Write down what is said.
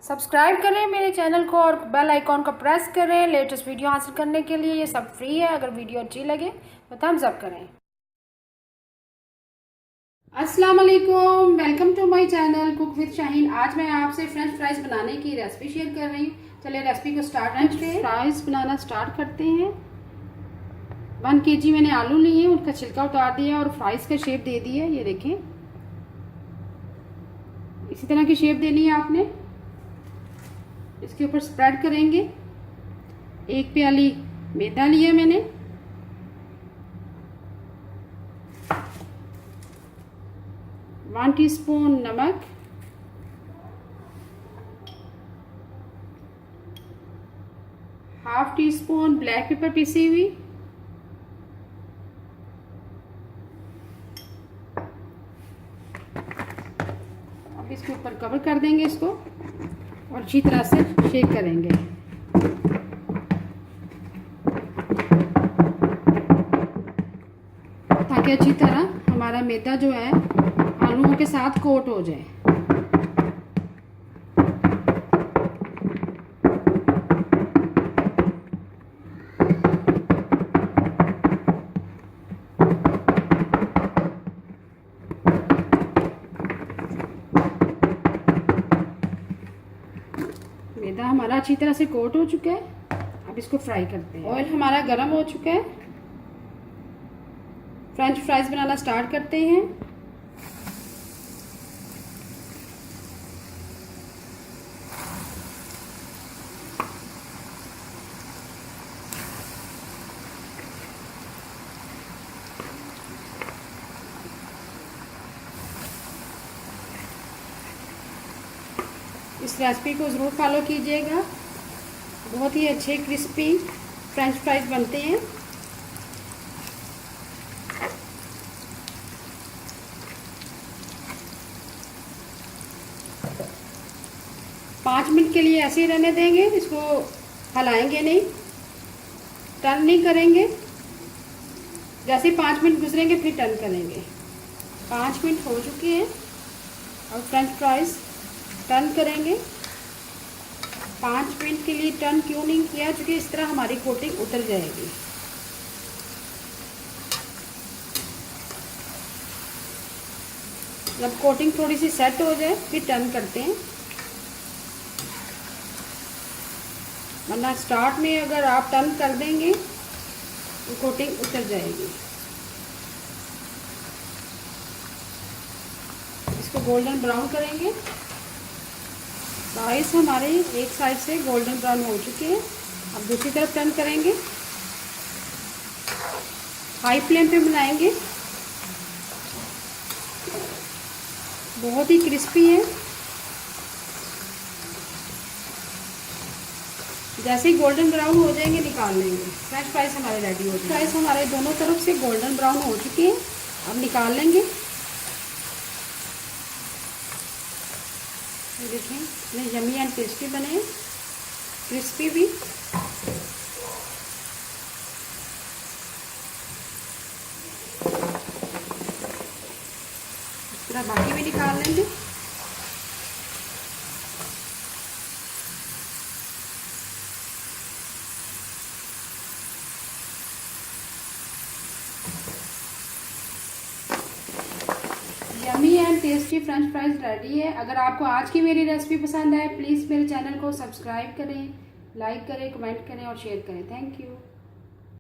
Subscribe करें मेरे channel को और बेल आइकॉन को प्रेस करें लेटेस्ट वीडियो हासिल करने के लिए। ये सब फ्री है। अगर वीडियो अच्छी लगे तो थम्स अप करें। अस्सलाम वालेकुम, welcome to my channel cook with Shaheen. आज मैं आपसे फ्रेंच फ्राइज बनाने की रेसिपी शेयर कर रही हूँ। चलिए रेसिपी को स्टार्ट करते हैं। फ्राइज बनाना स्टार्ट करते हैं। 1 kg मैंने आलू लिए, उनका छिलका उतार दिया और फ्राइज का शेप दे दी है। ये देखें, इसी तरह की शेप देनी है आपने। इसके ऊपर स्प्रेड करेंगे। 1 प्याली मैदा लिया मैंने। वन टीस्पून नमक, half tea spoon black pepper PC हुई, अब इसके ऊपर कवर कर देंगे इसको और अच्छी तरह से शेक करेंगे। ताकि अच्छी तरह हमारा मैदा जो है आलूओं के साथ कोट हो जाए। मैदा हमारा अच्छी तरह से कोट हो चुका है। अब इसको फ्राई करते हैं। ऑयल हमारा गर्म हो चुका है। फ्रेंच फ्राइज बनाना स्टार्ट करते हैं। इस रेसिपी को ज़रूर फॉलो कीजिएगा। बहुत ही अच्छे क्रिस्पी फ्रेंच फ्राइज बनते हैं। पाँच मिनट के लिए ऐसे ही रहने देंगे। इसको हिलाएंगे नहीं, टर्न नहीं करेंगे। जैसे 5 मिनट गुजरेंगे फिर टर्न करेंगे। 5 मिनट हो चुके हैं। और फ्रेंच फ्राइज टर्न करेंगे। 5 मिनट के लिए टर्न क्यों नहीं किया? क्योंकि इस तरह हमारी कोटिंग उतर जाएगी। जब कोटिंग थोड़ी सी सेट हो जाए फिर टर्न करते हैं, वरना स्टार्ट में अगर आप टर्न कर देंगे तो कोटिंग उतर जाएगी। इसको गोल्डन ब्राउन करेंगे। राइस हमारे एक साइड से गोल्डन ब्राउन हो चुके हैं। अब दूसरी तरफ टर्न करेंगे। हाई फ्लेम पे बनाएंगे। बहुत ही क्रिस्पी है। जैसे ही गोल्डन ब्राउन हो जाएंगे निकाल लेंगे। फ्रेंच फ्राइज हमारे रेडी हो चुके हैं। फ्राइज हमारे दोनों तरफ से गोल्डन ब्राउन हो चुके हैं। अब निकाल लेंगे। ये देखें, इतने यमी एंड टेस्टी बने हैं, क्रिस्पी भी। इस तरह बाकी भी निकाल लेंगे। Yummy and tasty French fries ready है। अगर आपको आज की मेरी रेसिपी पसंद आए प्लीज़ मेरे चैनल को सब्सक्राइब करें, लाइक करें, कमेंट करें और शेयर करें। Thank you.